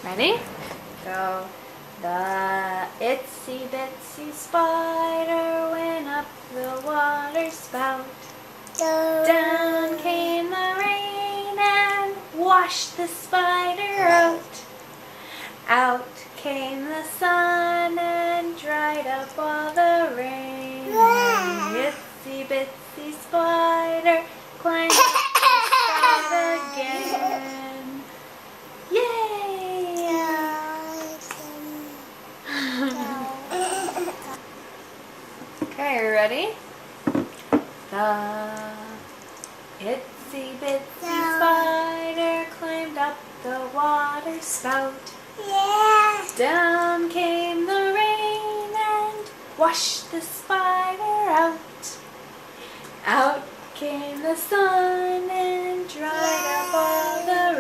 Ready? Go. The itsy bitsy spider went up the water spout. Down came the rain and washed the spider out. Out came the sun and dried up all the rain. The itsy bitsy spider climbed up the spout again. Yay! Okay, are you ready? The itsy bitsy spider climbed up the water spout. Down came the rain and washed the spider out. Out came the sun and dried up all the